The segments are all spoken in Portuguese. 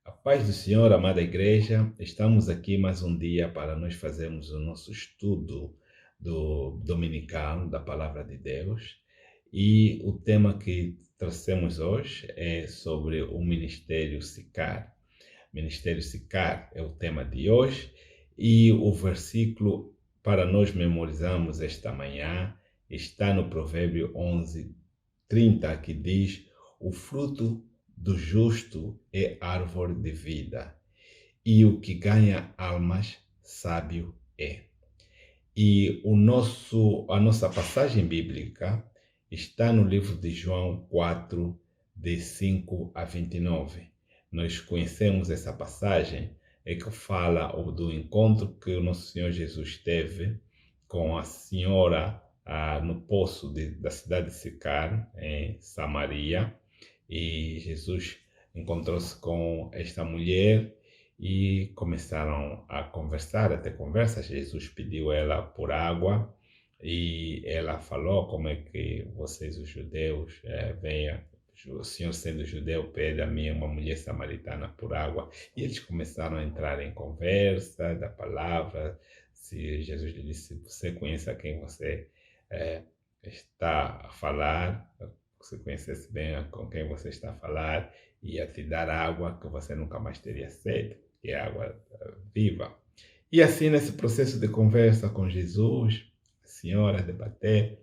A paz do Senhor, amada igreja, estamos aqui mais um dia para nós fazermos o nosso estudo do dominical da Palavra de Deus. E o tema que trouxemos hoje é sobre o Ministério Sicar. Ministério Sicar é o tema de hoje e o versículo para nós memorizarmos esta manhã está no Provérbio 11:30, que diz: o fruto do justo é árvore de vida, e o que ganha almas, sábio é. E a nossa passagem bíblica está no livro de João 4, de 5 a 29. Nós conhecemos essa passagem, que fala do encontro que o nosso Senhor Jesus teve com a senhora no poço da cidade de Sicar, em Samaria. E Jesus encontrou-se com esta mulher e começaram a conversar, a ter conversas. Jesus pediu ela por água e ela falou: como é que vocês, os judeus, o Senhor sendo judeu pede a mim, uma mulher samaritana, por água? E eles começaram a entrar em conversa da palavra. Se Jesus lhe disse: você conhece a quem você está a falar? Se conhecesse bem com quem você está a falar, ia te dar água que você nunca mais teria sede, que é água viva. E assim, nesse processo de conversa com Jesus, a senhora debater,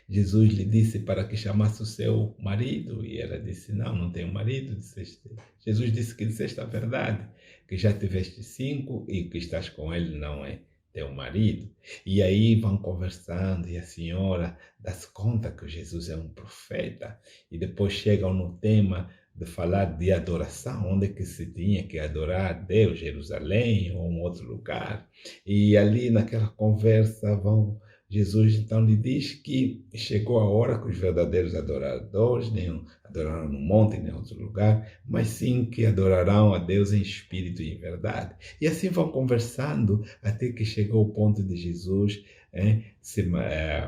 Jesus lhe disse para que chamasse o seu marido, e ela disse: não, não tenho marido. Jesus disse que disseste a verdade, que já tiveste 5 e que estás com ele não é teu marido. E aí vão conversando e a senhora dá-se conta que Jesus é um profeta, e depois chegam no tema de falar de adoração, onde é que se tinha que adorar Deus, Jerusalém ou um outro lugar. E ali naquela conversa Jesus então lhe diz que chegou a hora que os verdadeiros adoradores nem adorarão no monte nem em outro lugar, mas sim que adorarão a Deus em espírito e em verdade. E assim vão conversando até que chegou o ponto de Jesus,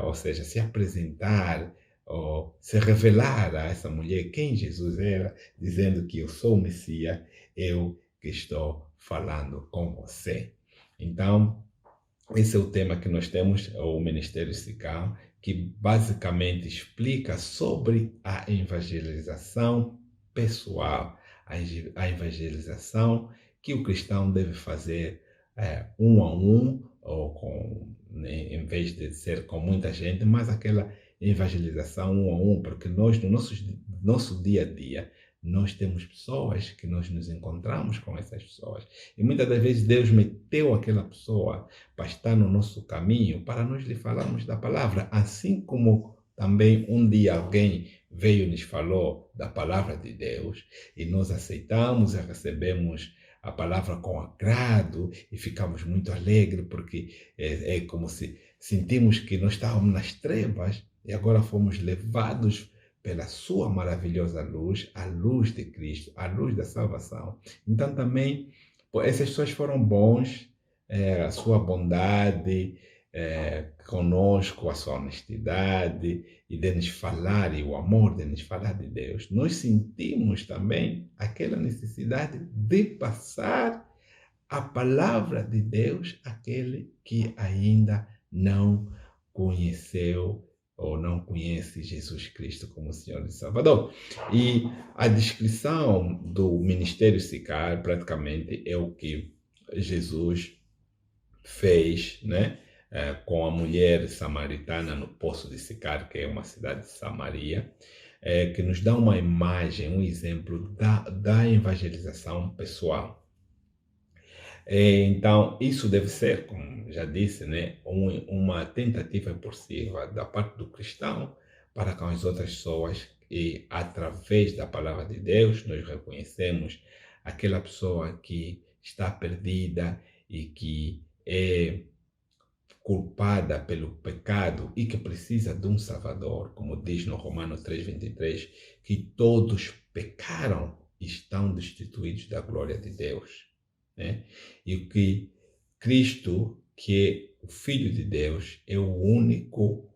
ou seja, se apresentar ou se revelar a essa mulher quem Jesus era, dizendo que eu sou o Messias, eu que estou falando com você. Então, esse é o tema que nós temos, o Ministério Sicar, que basicamente explica sobre a evangelização pessoal, a evangelização que o cristão deve fazer um a um, em vez de ser com muita gente, mas aquela evangelização um a um, porque nós, no nosso dia a dia, nós temos pessoas que nós nos encontramos com essas pessoas. E muitas das vezes Deus meteu aquela pessoa para estar no nosso caminho, para nós lhe falarmos da palavra, assim como também um dia alguém veio e nos falou da palavra de Deus, e nós aceitamos e recebemos a palavra com agrado e ficamos muito alegres, porque é como se sentimos que nós estávamos nas trevas e agora fomos levados pela sua maravilhosa luz, a luz de Cristo, a luz da salvação. Então também, essas pessoas foram bons, a sua bondade conosco, a sua honestidade e de nos falar, e o amor de nos falar de Deus. Nós sentimos também aquela necessidade de passar a palavra de Deus àquele que ainda não conheceu ou não conhece Jesus Cristo como Senhor e Salvador. E a descrição do ministério Sicar praticamente é o que Jesus fez, né? Com a mulher samaritana no poço de Sicar, que é uma cidade de Samaria, que nos dá uma imagem, um exemplo da evangelização pessoal. Então, isso deve ser, como já disse, né, uma tentativa possível da parte do cristão para com as outras pessoas, e através da palavra de Deus nós reconhecemos aquela pessoa que está perdida e que é culpada pelo pecado e que precisa de um Salvador, como diz no Romanos 3:23, que todos pecaram e estão destituídos da glória de Deus, né? E que Cristo que o Filho de Deus é o único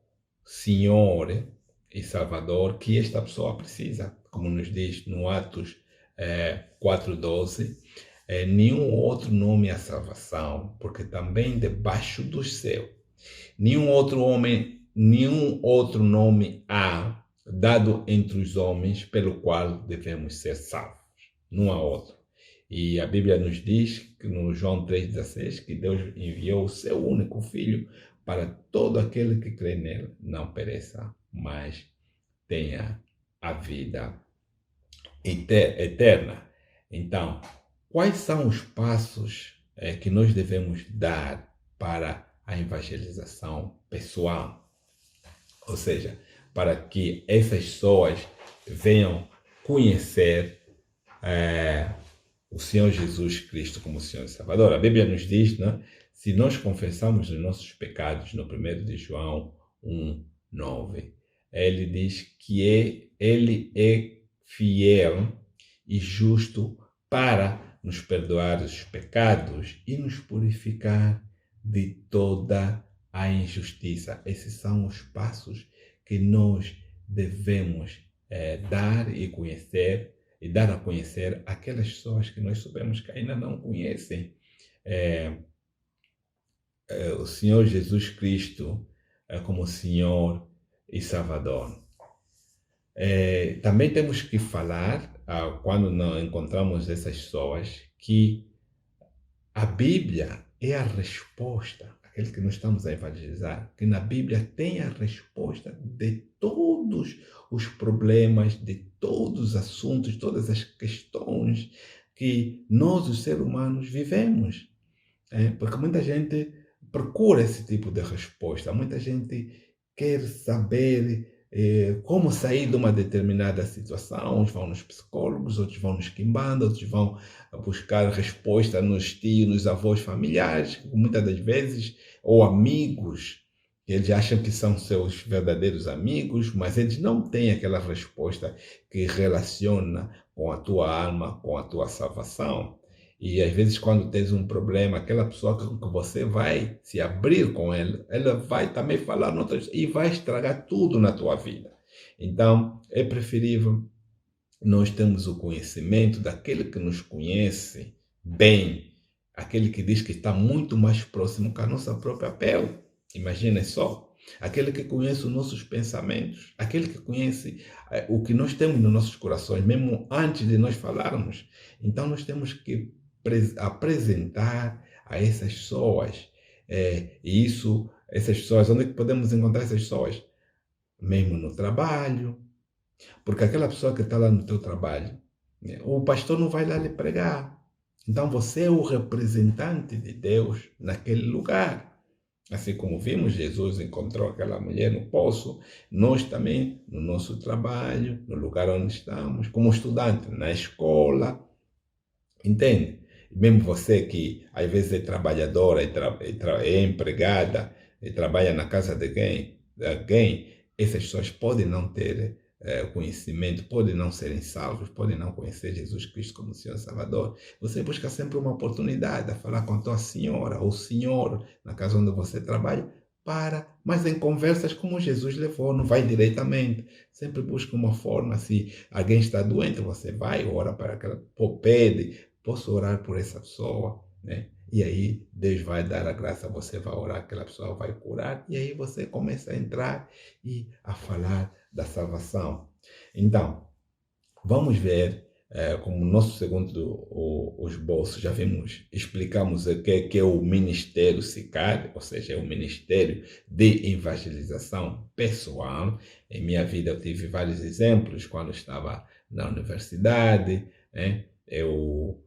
Senhor e Salvador que esta pessoa precisa, como nos diz no Atos 4:12, nenhum outro nome há salvação, porque também debaixo do céu, nenhum outro homem, nenhum outro nome há dado entre os homens pelo qual devemos ser salvos. Não há outro. E a Bíblia nos diz, que no João 3,16, que Deus enviou o seu único Filho para todo aquele que crê nele não pereça, mas tenha a vida eterna. Então, quais são os passos que nós devemos dar para a evangelização pessoal? Ou seja, para que essas pessoas venham conhecer o Senhor Jesus Cristo como Senhor e Salvador. A Bíblia nos diz, né, se nós confessamos os nossos pecados, no 1 de João 1:9, ele diz que ele é fiel e justo para nos perdoar os pecados e nos purificar de toda a injustiça. Esses são os passos que nós devemos dar e conhecer, e dar a conhecer aquelas pessoas que nós sabemos que ainda não conhecem o Senhor Jesus Cristo como Senhor e Salvador. Também temos que falar, quando encontramos essas pessoas, que a Bíblia é a resposta, aquele que nós estamos a evangelizar, que na Bíblia tem a resposta de todos os problemas, de todos os assuntos, todas as questões que nós, os seres humanos, vivemos. Porque muita gente procura esse tipo de resposta, muita gente quer saber como sair de uma determinada situação. Uns vão nos psicólogos, outros vão nos quimbandas, outros vão buscar resposta nos tios, nos avós familiares, muitas das vezes, ou amigos. Eles acham que são seus verdadeiros amigos, mas eles não têm aquela resposta que relaciona com a tua alma, com a tua salvação. E às vezes, quando tens um problema, aquela pessoa que você vai se abrir com ela vai também falar noutras e vai estragar tudo na tua vida. Então, é preferível nós termos o conhecimento daquele que nos conhece bem, aquele que diz que está muito mais próximo que a nossa própria pele. Imaginem só, aquele que conhece os nossos pensamentos, aquele que conhece o que nós temos nos nossos corações, mesmo antes de nós falarmos. Então, nós temos que apresentar a essas pessoas. E isso, essas pessoas, onde é que podemos encontrar essas pessoas? Mesmo no trabalho. Porque aquela pessoa que está lá no teu trabalho, o pastor não vai lá lhe pregar. Então você é o representante de Deus naquele lugar. Assim como vimos, Jesus encontrou aquela mulher no poço, nós também, no nosso trabalho, no lugar onde estamos, como estudante, na escola. Entende? Mesmo você que às vezes é trabalhadora, é empregada, e trabalha na casa de alguém, essas pessoas podem não ter conhecimento, podem não serem salvos, podem não conhecer Jesus Cristo como Senhor e Salvador. Você busca sempre uma oportunidade a falar com a tua senhora ou senhor na casa onde você trabalha, mas em conversas como Jesus levou, não vai diretamente. Sempre busca uma forma, se alguém está doente, você vai, ora para aquela, pede, posso orar por essa pessoa, né? E aí Deus vai dar a graça, você vai orar, aquela pessoa vai curar, e aí você começa a entrar e a falar da salvação. Então, vamos ver como nosso segundo o esboço, já vimos, explicamos o que é o ministério SICAR, ou seja, é o ministério de evangelização pessoal. Em minha vida eu tive vários exemplos, quando estava na universidade, né? Eu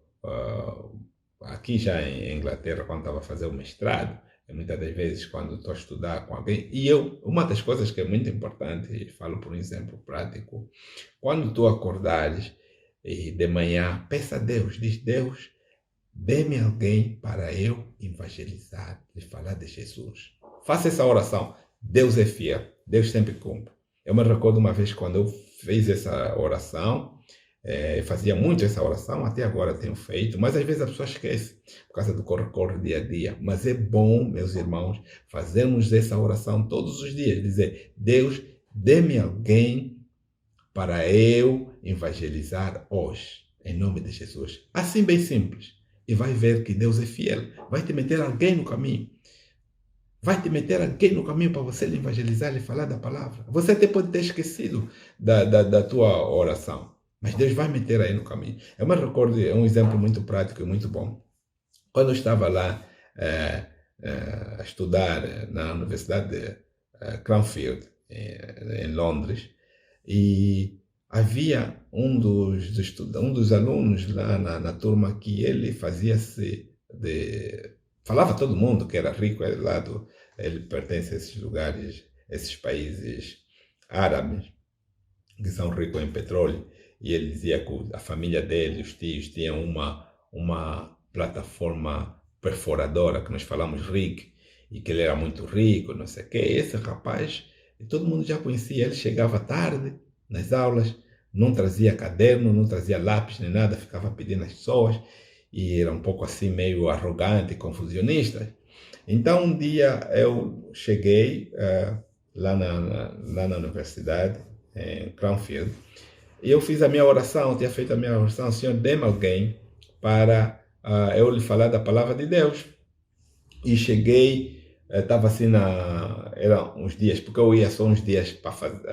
aqui já em Inglaterra, quando estava a fazer o mestrado, muitas das vezes quando estou a estudar com alguém, uma das coisas que é muito importante, e falo por um exemplo prático, quando tu acordares de manhã, peça a Deus, diz: Deus, dê-me alguém para eu evangelizar e falar de Jesus. Faça essa oração. Deus é fiel, Deus sempre cumpre. Eu me recordo uma vez quando eu fiz essa oração, fazia muito essa oração, até agora tenho feito, mas às vezes a pessoa esquece por causa do corre-corre dia a dia. Mas é bom, meus irmãos, fazermos essa oração todos os dias, dizer: Deus, dê-me alguém para eu evangelizar hoje, em nome de Jesus. Assim, bem simples. E vai ver que Deus é fiel. Vai te meter alguém no caminho. Vai te meter alguém no caminho para você lhe evangelizar, lhe falar da palavra. Você até pode ter esquecido da tua oração, mas Deus vai meter aí no caminho. Eu me recordo, é um exemplo muito prático e muito bom. Quando eu estava lá a estudar na Universidade de Cranfield, em Londres, e havia um dos alunos lá na turma que ele fazia-se de... Falava a todo mundo que era rico, ele pertence a esses lugares, esses países árabes, que são ricos em petróleo, e ele dizia que a família dele, os tios, tinham uma plataforma perforadora, que nós falamos rig, e que ele era muito rico, não sei o quê. Esse rapaz, todo mundo já conhecia, ele chegava tarde nas aulas, não trazia caderno, não trazia lápis nem nada, ficava pedindo às pessoas, e era um pouco assim, meio arrogante, confusionista. Então, um dia eu cheguei lá na universidade, em Cranfield, e eu fiz a minha oração, eu tinha feito a minha oração: Senhor, dê-me alguém para eu lhe falar da palavra de Deus. E cheguei, estava assim, eram uns dias, porque eu ia só uns dias para fazer,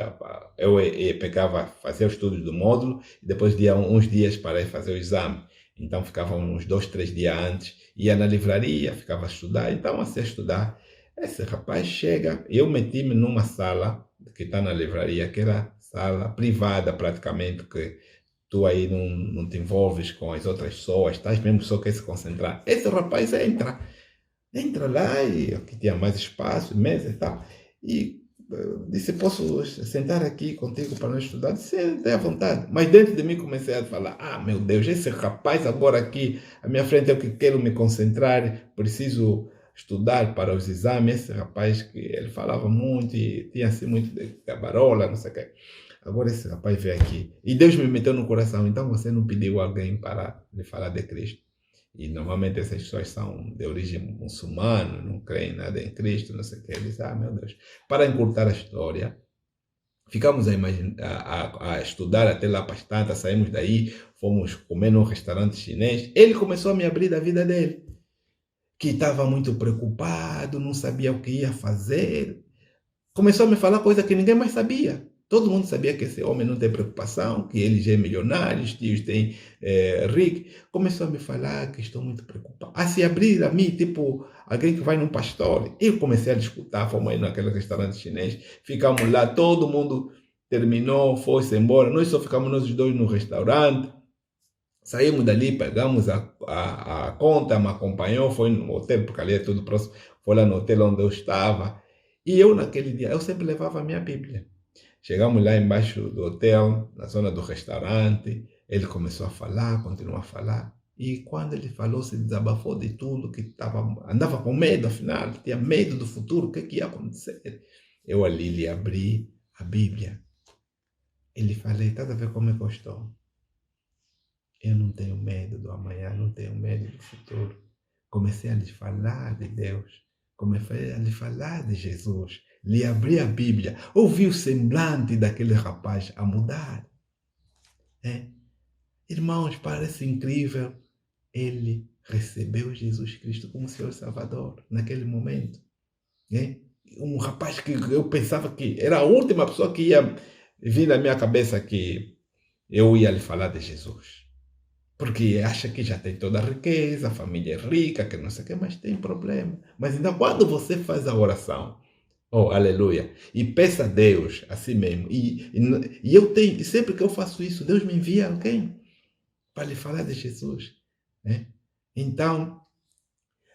pegava, fazer os estudos do módulo, e depois ia uns dias para ir fazer o exame. Então ficava uns 2, 3 dias antes, ia na livraria, ficava a estudar. Então, assim, a estudar, esse rapaz chega, eu meti-me numa sala que está na livraria, que era sala privada praticamente, que tu aí não te envolves com as outras pessoas, estás mesmo só quer se concentrar. Esse rapaz entra lá, e aqui tinha mais espaço, mesa e tal, e disse: posso sentar aqui contigo para nós estudar? Disse: tem à vontade. Mas dentro de mim comecei a falar: meu Deus, esse rapaz agora aqui à minha frente, eu que quero me concentrar, preciso estudar para os exames. Esse rapaz que ele falava muito e tinha assim muito de gabarola, não sei o quê. Agora esse rapaz veio aqui e Deus me meteu no coração: então você não pediu alguém para lhe falar de Cristo? E normalmente essas pessoas são de origem muçulmana, não creem nada em Cristo, não sei o que. Ele diz: meu Deus. Para encurtar a história, ficamos a estudar até lá bastante, saímos daí, fomos comer num restaurante chinês. Ele começou a me abrir da vida dele, que estava muito preocupado, não sabia o que ia fazer. Começou a me falar coisa que ninguém mais sabia. Todo mundo sabia que esse homem não tem preocupação, que ele já é milionário, os tios têm rico. Começou a me falar que estou muito preocupado. A se abrir a mim, tipo alguém que vai num pastor. Eu comecei a escutar, fomos aí naquele restaurante chinês, ficamos lá, todo mundo terminou, foi-se embora. Nós só ficamos nós dois no restaurante. Saímos dali, pegamos a conta, me acompanhou, foi no hotel, porque ali é tudo próximo. Foi lá no hotel onde eu estava. E eu, naquele dia, eu sempre levava a minha Bíblia. Chegamos lá embaixo do hotel, na zona do restaurante. Ele começou a falar, continuou a falar. E quando ele falou, se desabafou de tudo, que andava com medo, afinal, tinha medo do futuro, o que ia acontecer. Eu ali lhe abri a Bíblia. Ele falei: está a ver como é que eu estou? Eu não tenho medo do amanhã, não tenho medo do futuro. Comecei a lhe falar de Deus, comecei a lhe falar de Jesus, lhe abri a Bíblia, ouvi o semblante daquele rapaz a mudar. Irmãos, parece incrível. Ele recebeu Jesus Cristo como Senhor Salvador naquele momento. Um rapaz que eu pensava que era a última pessoa que ia vir na minha cabeça que eu ia lhe falar de Jesus. Porque acha que já tem toda a riqueza, a família é rica, que não sei o que, mas tem problema. Mas ainda quando você faz a oração, aleluia, e peça a Deus assim mesmo, e eu tenho, sempre que eu faço isso, Deus me envia alguém para lhe falar de Jesus. Então,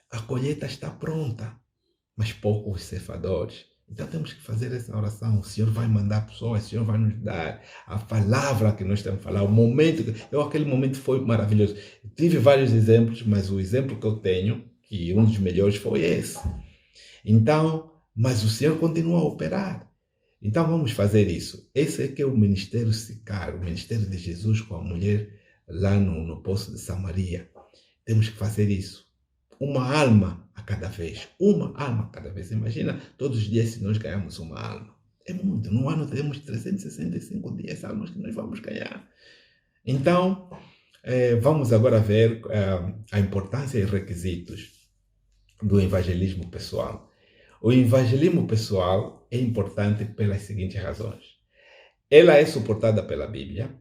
a colheita está pronta, mas poucos ceifadores. Então temos que fazer essa oração. O Senhor vai mandar pessoas, o Senhor vai nos dar a palavra que nós temos que falar, o momento. Aquele momento foi maravilhoso. Tive vários exemplos, mas o exemplo que eu tenho, que um dos melhores foi esse. Então, mas o Senhor continua a operar. Então vamos fazer isso. Esse é que é o ministério sicário, o ministério de Jesus com a mulher lá no poço de Samaria. Temos que fazer isso. Uma alma a cada vez. Uma alma a cada vez. Imagina todos os dias se nós ganhamos uma alma. É muito. No ano temos 365 dias, almas que nós vamos ganhar. Então, vamos agora ver a importância e requisitos do evangelismo pessoal. O evangelismo pessoal é importante pelas seguintes razões. Ela é suportada pela Bíblia,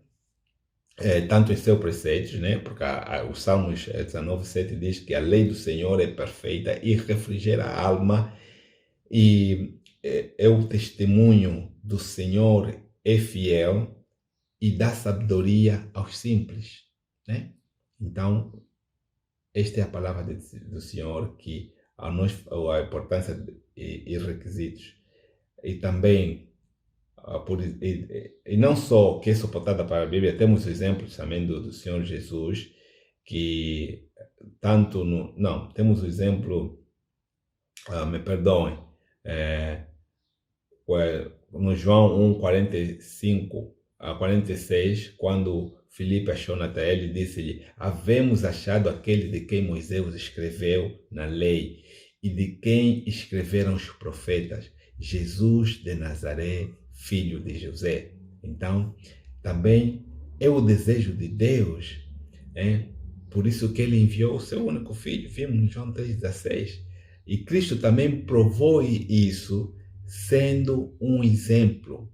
tanto em seus preceitos, né? Porque o Salmos 19:7 diz que a lei do Senhor é perfeita e refrigera a alma, e é o testemunho do Senhor é fiel e dá sabedoria aos simples, né? Então, esta é a palavra do Senhor que a importância e requisitos. E também, e não só que é suportada para a Bíblia, temos exemplos também do Senhor Jesus, que tanto no... Não, temos o exemplo, me perdoem, no João 1:45 a 46, quando Filipe achou Natanael e disse-lhe: havemos achado aquele de quem Moisés escreveu na lei e de quem escreveram os profetas, Jesus de Nazaré, filho de José. Então, também é o desejo de Deus, por isso que ele enviou o seu único filho. Vimos em João 3,16. E Cristo também provou isso, sendo um exemplo.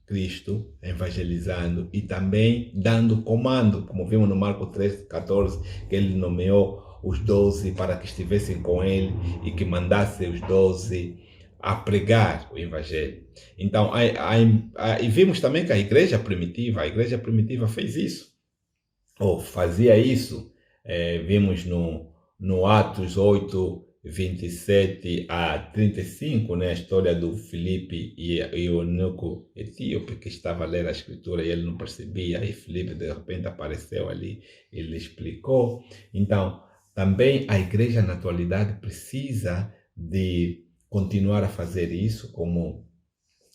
Cristo evangelizando e também dando comando, como vimos no Marcos 3,14, que ele nomeou os 12 para que estivessem com ele e que mandasse os 12 a pregar o evangelho. Então, e vimos também que a igreja primitiva fez isso, ou fazia isso. Vimos no Atos 8:27 a 35, né, a história do Filipe e o eunuco etíope que estava a ler a escritura e ele não percebia, e Filipe de repente apareceu ali, ele explicou. Então, também a igreja na atualidade precisa de continuar a fazer isso, como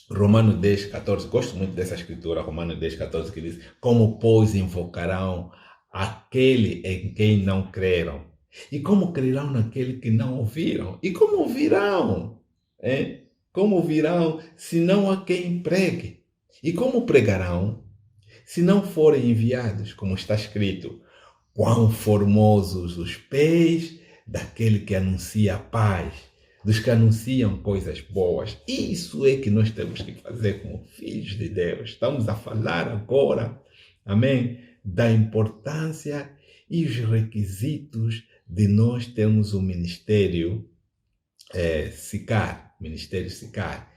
Romanos 10:14, gosto muito dessa escritura, Romanos 10:14, que diz: como, pois, invocarão aquele em quem não creram? E como crerão naquele que não ouviram? E como ouvirão? Como ouvirão se não há quem pregue? E como pregarão se não forem enviados? Como está escrito: quão formosos os pés daquele que anuncia a paz, dos que anunciam coisas boas. Isso é que nós temos que fazer como filhos de Deus. Estamos a falar agora, amém, da importância e os requisitos de nós termos o ministério ministério sicar.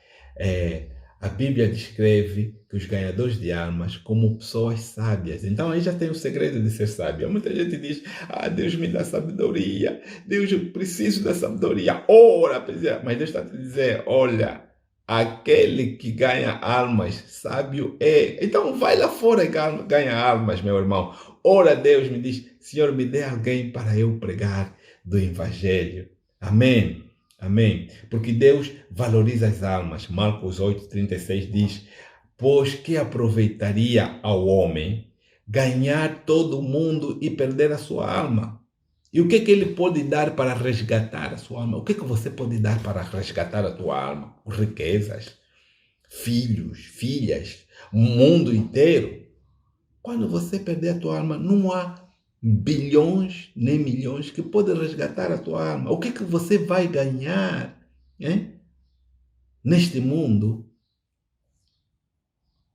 A Bíblia descreve que os ganhadores de almas como pessoas sábias. Então aí já tem o segredo de ser sábio. Muita gente diz: Deus me dá sabedoria, Deus, eu preciso da sabedoria, ora, mas Deus está te dizer: olha, aquele que ganha almas, sábio é. Então vai lá fora e ganha almas, meu irmão. Ora, Deus me diz: Senhor, me dê alguém para eu pregar do Evangelho. Amém. Amém. Porque Deus valoriza as almas. Marcos 8:36 diz: pois que aproveitaria ao homem ganhar todo o mundo e perder a sua alma? E o que ele pode dar para resgatar a sua alma? O que você pode dar para resgatar a tua alma? Riquezas, filhos, filhas, o mundo inteiro. Quando você perder a tua alma, não há bilhões nem milhões que podem resgatar a tua alma. O que você vai ganhar neste mundo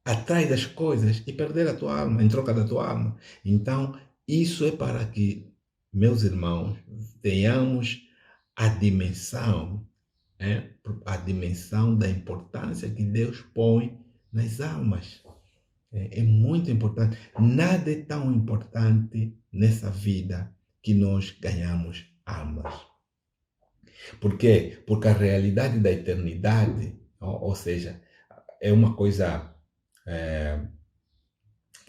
atrás das coisas e perder a tua alma em troca da tua alma? Então, isso é para que, meus irmãos, tenhamos a dimensão da importância que Deus põe nas almas. É muito importante. Nada é tão importante nessa vida que nós ganhamos almas. Por quê? Porque a realidade da eternidade, ou seja, é uma coisa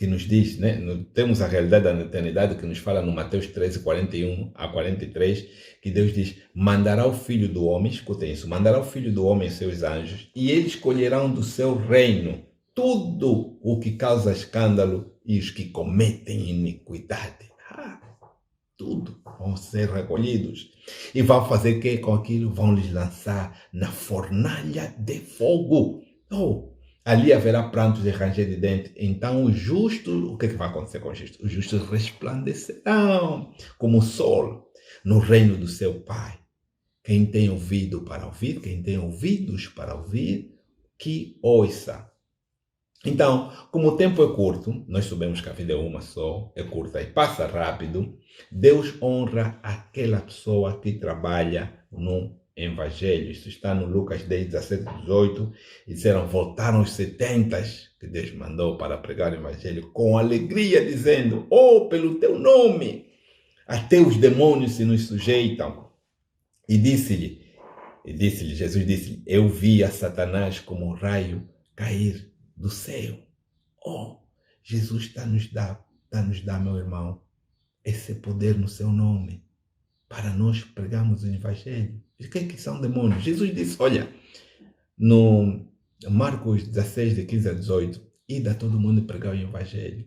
que nos diz, né? Temos a realidade da eternidade que nos fala no Mateus 13, 41 a 43, que Deus diz, mandará o Filho do Homem, escutem isso, mandará o Filho do Homem e seus anjos, e eles colherão do seu reino tudo o que causa escândalo e os que cometem iniquidade. Tudo vão ser recolhidos. E vão fazer o que com aquilo? Vão lhes lançar na fornalha de fogo. Ali haverá prantos e ranger de dentes. Então o justo, o que vai acontecer com o justo? Os justos resplandecerão como o sol no reino do seu Pai. Quem tem ouvido para ouvir, quem tem ouvidos para ouvir, que ouça. Então, como o tempo é curto, nós sabemos que a vida é uma só, é curta e passa rápido, Deus honra aquela pessoa que trabalha no Evangelho. Isso está no Lucas 10, 17, 18. E disseram, voltaram os 70 que Deus mandou para pregar o Evangelho com alegria, dizendo, pelo teu nome, até os demônios se nos sujeitam. E Jesus disse-lhe, eu vi a Satanás como um raio cair do céu. Jesus está nos dar, meu irmão, esse poder no seu nome, para nós pregarmos o Evangelho. O que é que são demônios? Jesus disse, olha, no Marcos 16, de 15 a 18, ida todo mundo pregar o Evangelho.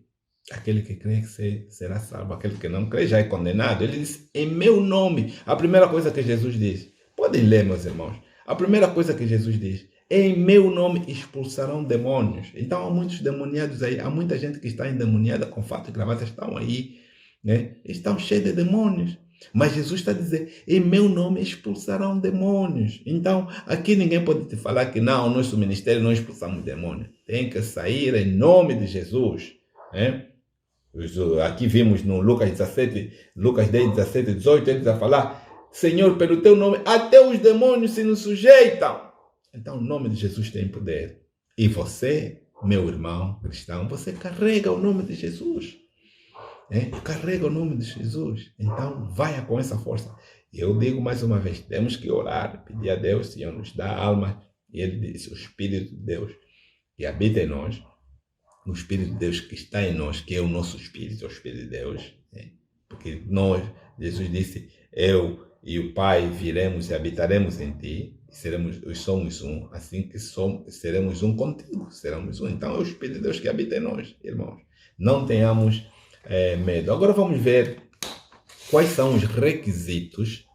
Aquele que crê que será salvo, aquele que não crê já é condenado. Ele disse, em meu nome. A primeira coisa que Jesus diz, podem ler, meus irmãos, a primeira coisa que Jesus diz, em meu nome expulsarão demônios. Então há muitos demoniados aí, há muita gente que está endemoniada com fato e gravata, estão aí, né? Estão cheios de demônios. Mas Jesus está a dizer, em meu nome expulsarão demônios. Então aqui ninguém pode te falar que não, nosso ministério não expulsamos demônios. Tem que sair em nome de Jesus, né? Aqui vimos no Lucas 10, 17, 18, ele vai falar, Senhor, pelo teu nome, até os demônios se nos sujeitam. Então, o nome de Jesus tem poder. E você, meu irmão cristão, você carrega o nome de Jesus. Carrega o nome de Jesus. Então, vai com essa força. Eu digo mais uma vez, temos que orar, pedir a Deus, Senhor, nos dá a alma. E ele disse, o Espírito de Deus que habita em nós, o Espírito de Deus que está em nós, que é o nosso Espírito, o Espírito de Deus. Porque nós, Jesus disse, eu e o Pai viremos e habitaremos em ti. Somos um, assim que seremos um contigo, seremos um. Então é o Espírito de Deus que habita em nós, irmãos. Não tenhamos medo. Agora vamos ver quais são os requisitos,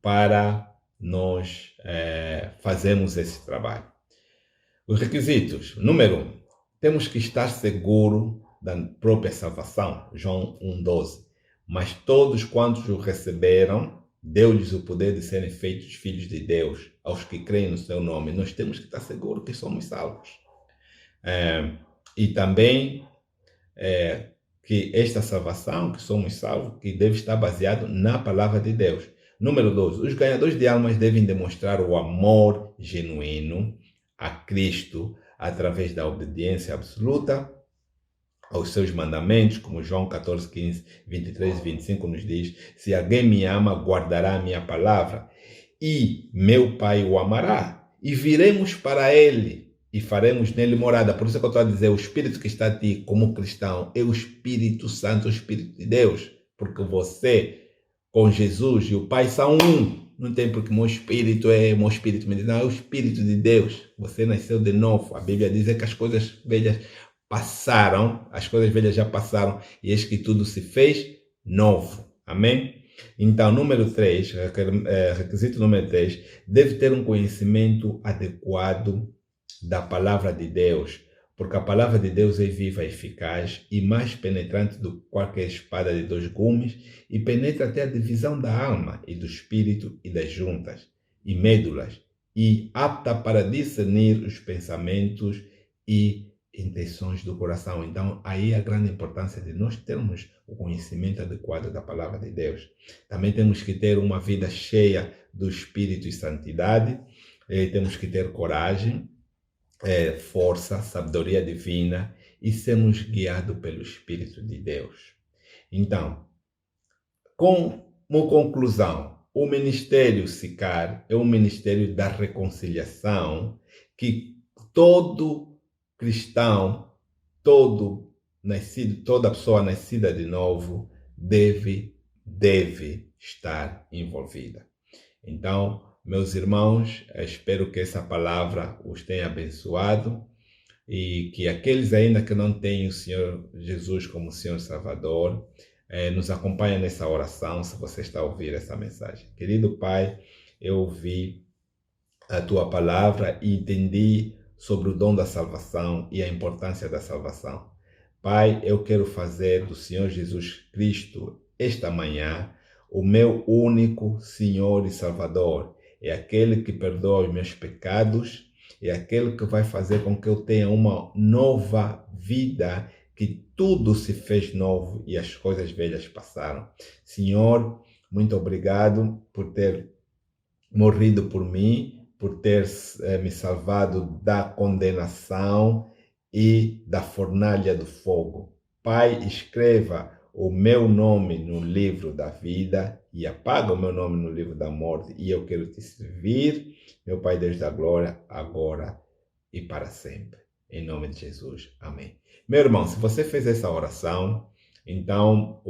para nós fazermos esse trabalho. Os requisitos, número 1, temos que estar seguro da própria salvação, João 1,12. Mas todos quantos o receberam, deu-lhes o poder de serem feitos filhos de Deus, aos que creem no seu nome. Nós temos que estar seguros que somos salvos. E também que esta salvação, que somos salvos, que deve estar baseado na palavra de Deus. Número 2, os ganhadores de almas devem demonstrar o amor genuíno a Cristo através da obediência absoluta aos seus mandamentos, como João 14, 15, 23 e 25 nos diz, se alguém me ama, guardará a minha palavra, e meu Pai o amará, e viremos para ele, e faremos nele morada. Por isso que eu estou a dizer, o Espírito que está a ti como cristão, é o Espírito Santo, o Espírito de Deus, porque você, com Jesus e o Pai são um. Não tem porque meu espírito me diz, não, é o Espírito de Deus. Você nasceu de novo. A Bíblia diz que as coisas velhas passaram, as coisas velhas já passaram, e eis que tudo se fez novo. Amém? Então, número 3, requisito número 3, deve ter um conhecimento adequado da palavra de Deus, porque a palavra de Deus é viva, eficaz e mais penetrante do que qualquer espada de 2 gumes, e penetra até a divisão da alma e do espírito e das juntas e médulas, e apta para discernir os pensamentos e intenções do coração. Então, aí a grande importância de nós termos o conhecimento adequado da palavra de Deus. Também temos que ter uma vida cheia do Espírito e santidade, temos que ter coragem, força, sabedoria divina e sermos guiados pelo Espírito de Deus. Então, como conclusão, o ministério SICAR é um ministério da reconciliação que todo cristão, toda pessoa nascida de novo deve estar envolvida. Então, meus irmãos, espero que essa palavra os tenha abençoado e que aqueles ainda que não têm o Senhor Jesus como Senhor Salvador, nos acompanhem nessa oração, se você está a ouvir essa mensagem. Querido Pai, eu ouvi a Tua palavra e entendi sobre o dom da salvação e a importância da salvação. Pai, eu quero fazer do Senhor Jesus Cristo, esta manhã, o meu único Senhor e Salvador. É aquele que perdoa os meus pecados, é aquele que vai fazer com que eu tenha uma nova vida, que tudo se fez novo e as coisas velhas passaram. Senhor, muito obrigado por ter morrido por mim, por ter me salvado da condenação e da fornalha do fogo. Pai, escreva o meu nome no livro da vida e apaga o meu nome no livro da morte, e eu quero te servir, meu Pai Deus da glória, agora e para sempre. Em nome de Jesus. Amém. Meu irmão, se você fez essa oração, então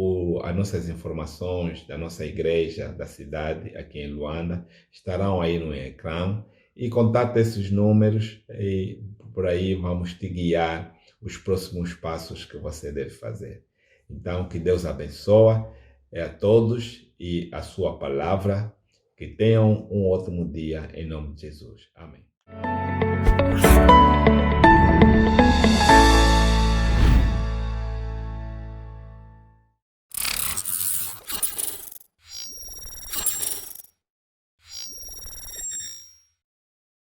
as nossas informações da nossa igreja, da cidade, aqui em Luanda, estarão aí no ecrã, e contate esses números e por aí vamos te guiar os próximos passos que você deve fazer. Então, que Deus abençoe a todos e a sua palavra. Que tenham um ótimo dia em nome de Jesus. Amém.